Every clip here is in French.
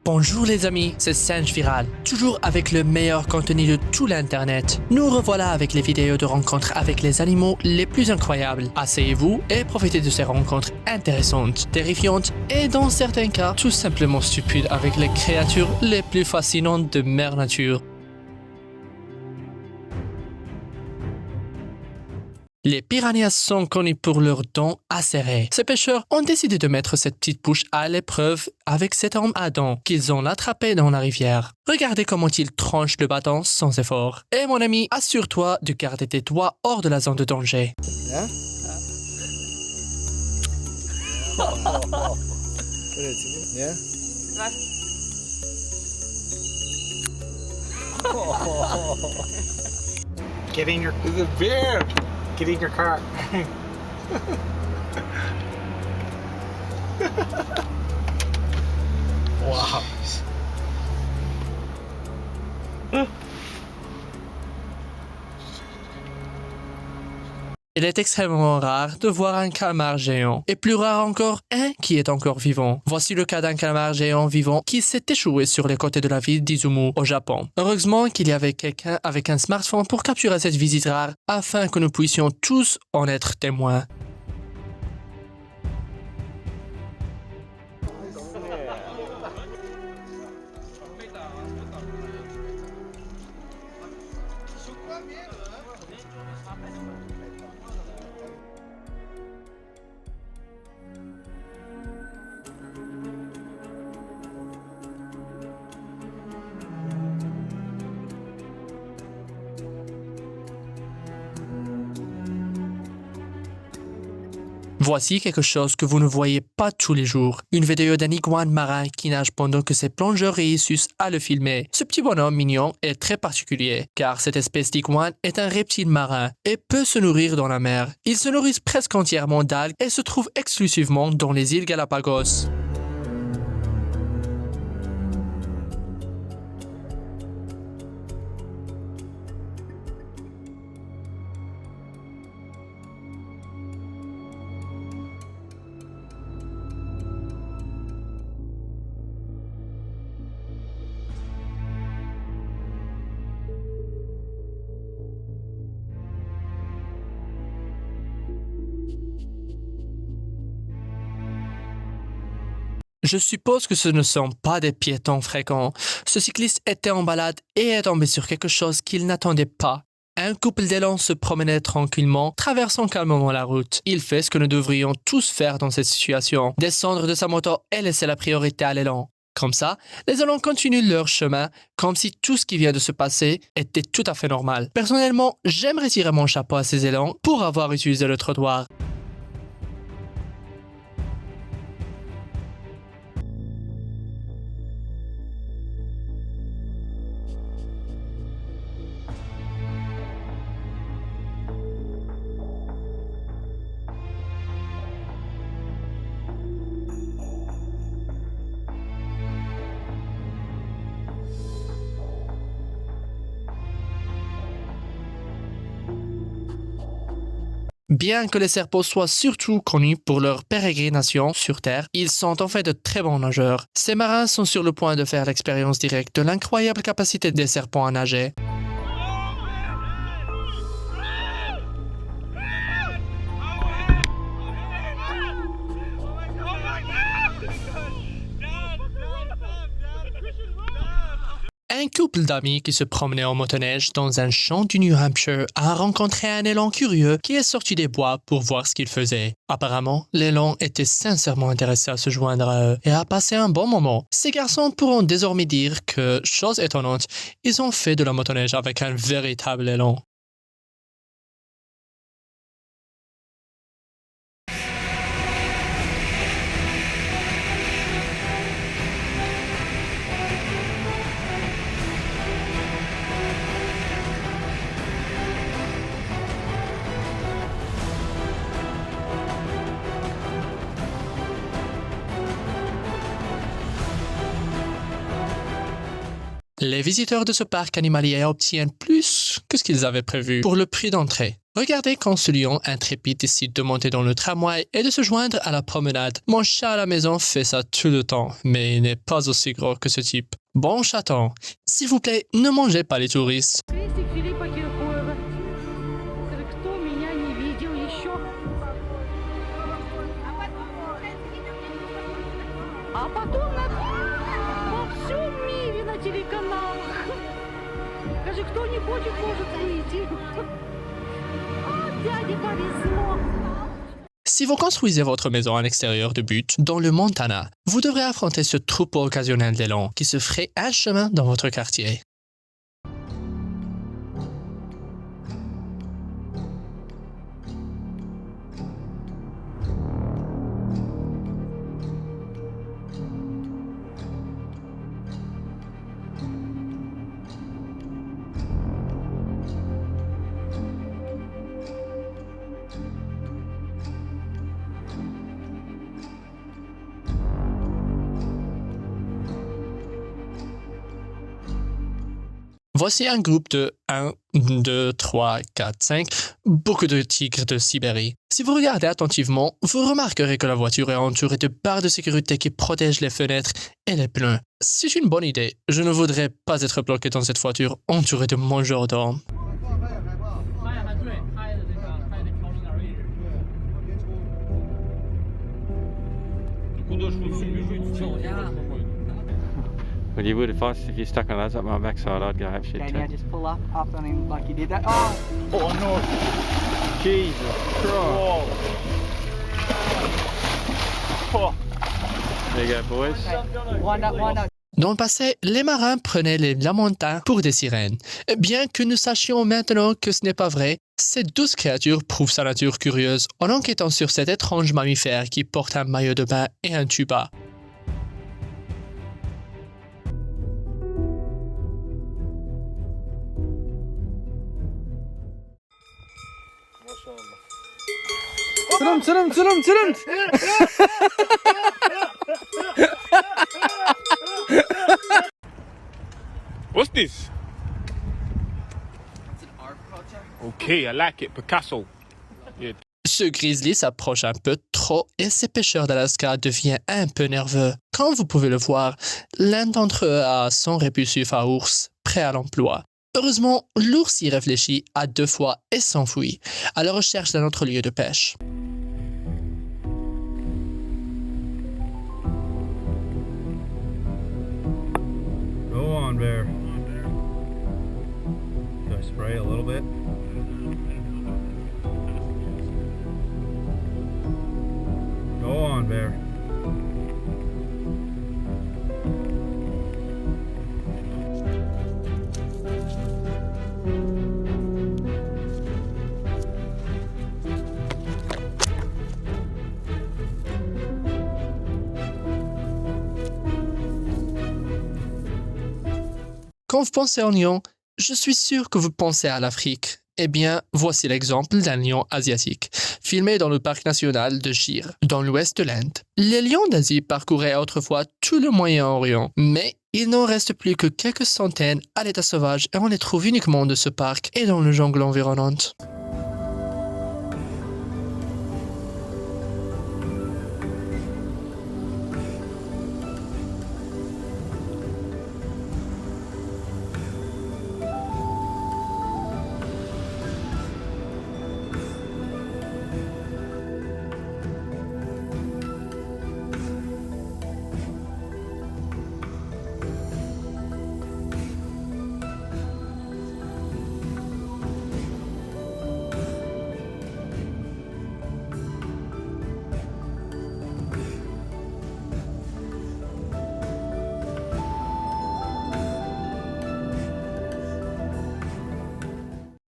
Bonjour les amis, c'est Singe Viral, toujours avec le meilleur contenu de tout l'internet. Nous revoilà avec les vidéos de rencontres avec les animaux les plus incroyables. Asseyez-vous et profitez de ces rencontres intéressantes, terrifiantes et dans certains cas tout simplement stupides avec les créatures les plus fascinantes de Mère Nature. Les piranhas sont connus pour leurs dents acérées. Ces pêcheurs ont décidé de mettre cette petite bouche à l'épreuve avec cette arme à dents qu'ils ont attrapée dans la rivière. Regardez comment ils tranchent le bâton sans effort. Et mon ami, assure-toi de garder tes doigts hors de la zone de danger. Yeah? Yeah? Get in your. It's a bear. Get in your car. Wow. Il est extrêmement rare de voir un calmar géant, et plus rare encore, un qui est encore vivant. Voici le cas d'un calmar géant vivant qui s'est échoué sur les côtés de la ville d'Izumo, au Japon. Heureusement qu'il y avait quelqu'un avec un smartphone pour capturer cette visite rare, afin que nous puissions tous en être témoins. Voici quelque chose que vous ne voyez pas tous les jours. Une vidéo d'un iguane marin qui nage pendant que ses plongeurs réussissent à le filmer. Ce petit bonhomme mignon est très particulier, car cette espèce d'iguane est un reptile marin et peut se nourrir dans la mer. Ils se nourrissent presque entièrement d'algues et se trouvent exclusivement dans les îles Galapagos. Je suppose que ce ne sont pas des piétons fréquents. Ce cycliste était en balade et est tombé sur quelque chose qu'il n'attendait pas. Un couple d'élans se promenait tranquillement, traversant calmement la route. Il fait ce que nous devrions tous faire dans cette situation. Descendre de sa moto et laisser la priorité à l'élan. Comme ça, les élans continuent leur chemin, comme si tout ce qui vient de se passer était tout à fait normal. Personnellement, j'aimerais tirer mon chapeau à ces élans pour avoir utilisé le trottoir. Bien que les serpents soient surtout connus pour leur pérégrination sur Terre, ils sont en fait de très bons nageurs. Ces marins sont sur le point de faire l'expérience directe de l'incroyable capacité des serpents à nager. Un couple d'amis qui se promenait en motoneige dans un champ du New Hampshire a rencontré un élan curieux qui est sorti des bois pour voir ce qu'il faisait. Apparemment, l'élan était sincèrement intéressé à se joindre à eux et a passé un bon moment. Ces garçons pourront désormais dire que, chose étonnante, ils ont fait de la motoneige avec un véritable élan. Les visiteurs de ce parc animalier obtiennent plus que que ce qu'ils avaient prévu pour le prix d'entrée. Regardez quand ce lion intrépide décide de monter dans le tramway et de se joindre à la promenade. Mon chat à la maison fait ça tout le temps, mais il n'est pas aussi gros que ce type. Bon chaton, s'il vous plaît, ne mangez pas les touristes. А потом во всем мире на телеканалах. Скажи, кто не хочет, может выйти. А, дяде повезло. Si vous construisez votre maison à l'extérieur de Butte, dans le Montana, vous devrez affronter ce troupeau occasionnel d'élans qui se ferait un chemin dans votre quartier. Voici un groupe de 1, 2, 3, 4, 5, beaucoup de tigres de Sibérie. Si vous regardez attentivement, vous remarquerez que la voiture est entourée de barres de sécurité qui protègent les fenêtres et les pneus. C'est une bonne idée. Je ne voudrais pas être bloqué dans cette voiture entourée de mangeurs d'hommes. Well, you would if you're stuck on us up my backside, I'd go have shit Okay, too. now just pull up on him like you did that. Oh! Oh no! Jesus Whoa! Oh. There you go, boys. Okay, wind up. Dans le passé, les marins prenaient les lamentins pour des sirènes. Bien que nous sachions maintenant que ce n'est pas vrai, ces douces créatures prouvent sa nature curieuse en enquêtant sur cet étrange mammifère qui porte un maillot de bain et un tuba. Salam! What's this? It's an art project. Okay, I like it. Picasso. Yeah. Ce grizzly s'approche un peu trop et ces pêcheurs d'Alaska deviennent un peu nerveux. Comme vous pouvez le voir, l'un d'entre eux a son répulsif à ours, prêt à l'emploi. Heureusement, l'ours y réfléchit à 2 fois et s'enfuit, à la recherche d'un autre lieu de pêche. Go on, bear. Should I spray a little bit? Go on, bear. Quand vous pensez au lion, je suis sûr que vous pensez à l'Afrique. Eh bien, voici l'exemple d'un lion asiatique, filmé dans le parc national de Gir, dans l'ouest de l'Inde. Les lions d'Asie parcouraient autrefois tout le Moyen-Orient, mais il n'en reste plus que quelques centaines à l'état sauvage et on les trouve uniquement de ce parc et dans le jungle environnante.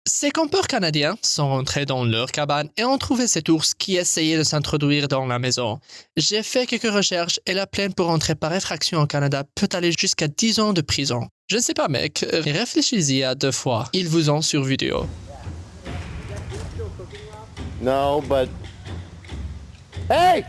Ces campeurs canadiens sont rentrés dans leur cabane et ont trouvé cet ours qui essayait de s'introduire dans la maison. J'ai fait quelques recherches et la peine pour entrer par effraction au Canada peut aller jusqu'à 10 ans de prison. Je ne sais pas mec, réfléchissez à 2 fois. Ils vous ont sur vidéo. No, but... Hey!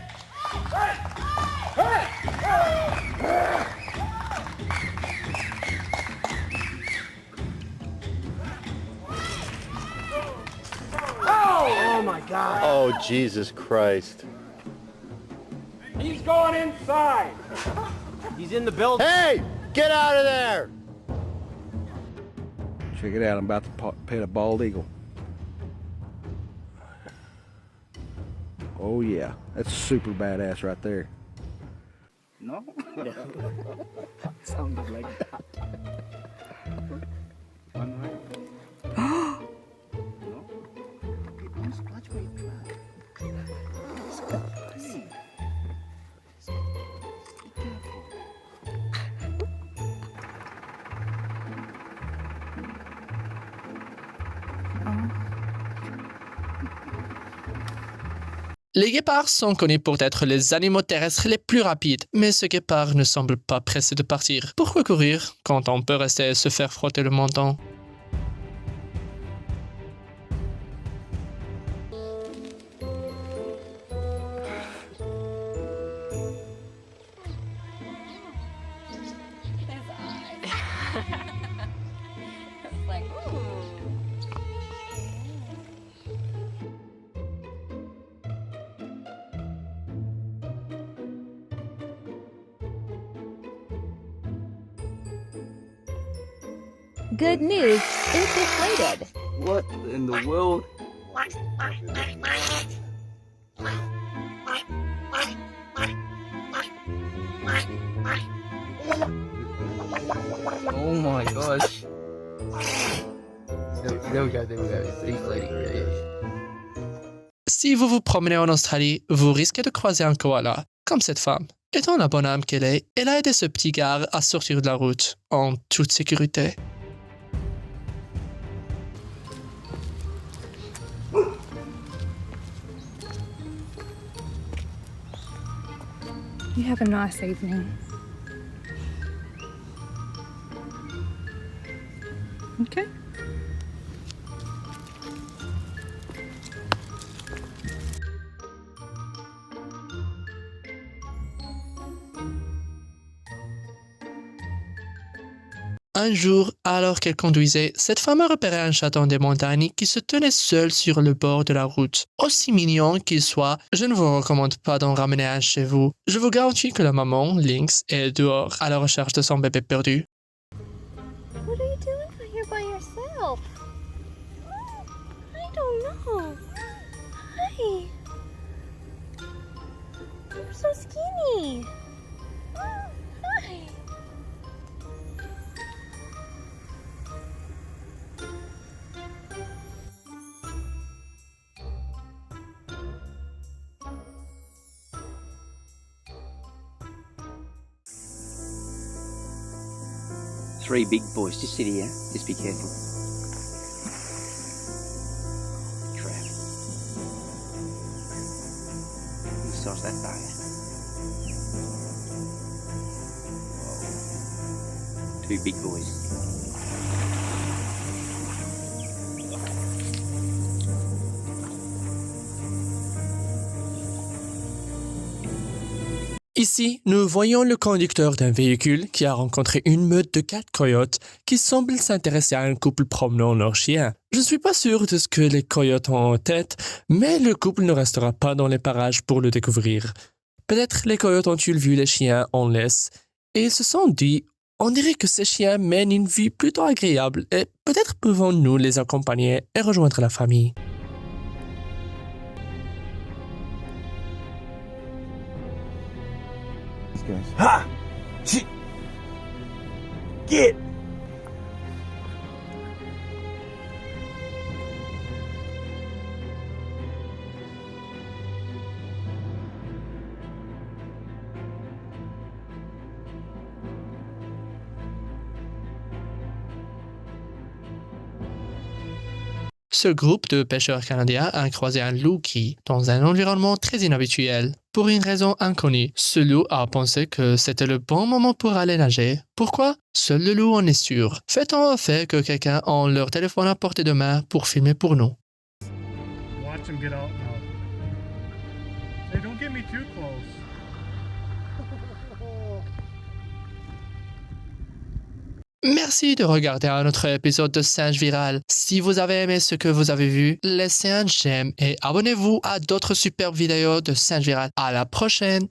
God. Oh, Jesus Christ. He's going inside. He's in the building. Hey! Get out of there! Check it out, I'm about to pet a bald eagle. Oh yeah, that's super badass right there. No? Sounded like that. One right? No? Okay, don't scratch my track. Scratch. Les guépards sont connus pour être les animaux terrestres les plus rapides, mais ce guépard ne semble pas pressé de partir. Pourquoi courir quand on peut rester et se faire frotter le menton? Good news, it's deflated. What in the world? Oh my gosh. There we go, it's deflating. Si vous vous promenez en Australie, vous risquez de croiser un koala, comme cette femme. Étant la bonne âme qu'elle est, elle a aidé ce petit gars à sortir de la route, en toute sécurité. You have a nice evening. Okay. Un jour, alors qu'elle conduisait, cette femme a repéré un chaton des montagnes qui se tenait seul sur le bord de la route. Aussi mignon qu'il soit, je ne vous recommande pas d'en ramener un chez vous. Je vous garantis que la maman, Lynx, est dehors à la recherche de son bébé perdu. What are you doing out here by yourself? I don't know. Hi. You're so skinny. Hi. Three big boys. Just sit here. Just be careful. Crap. Massage that bone. Whoa. Two big boys. Ici, nous voyons le conducteur d'un véhicule qui a rencontré une meute de 4 coyotes qui semblent s'intéresser à un couple promenant leur chien. Je ne suis pas sûr de ce que les coyotes ont en tête, mais le couple ne restera pas dans les parages pour le découvrir. Peut-être les coyotes ont-ils vu les chiens en laisse et ils se sont dit « On dirait que ces chiens mènent une vie plutôt agréable et peut-être pouvons-nous les accompagner et rejoindre la famille. » Ha! Get! Ce groupe de pêcheurs canadiens a croisé un loup qui, dans un environnement très inhabituel, pour une raison inconnue, ce loup a pensé que c'était le bon moment pour aller nager. Pourquoi? Seul le loup en est sûr. Fait-on au fait que quelqu'un a leur téléphone à portée de main pour filmer pour nous? Watch him get out now. Hey, don't get me too close. Merci de regarder un autre épisode de Singe Viral. Si vous avez aimé ce que vous avez vu, laissez un j'aime et abonnez-vous à d'autres superbes vidéos de Singe Viral. À la prochaine!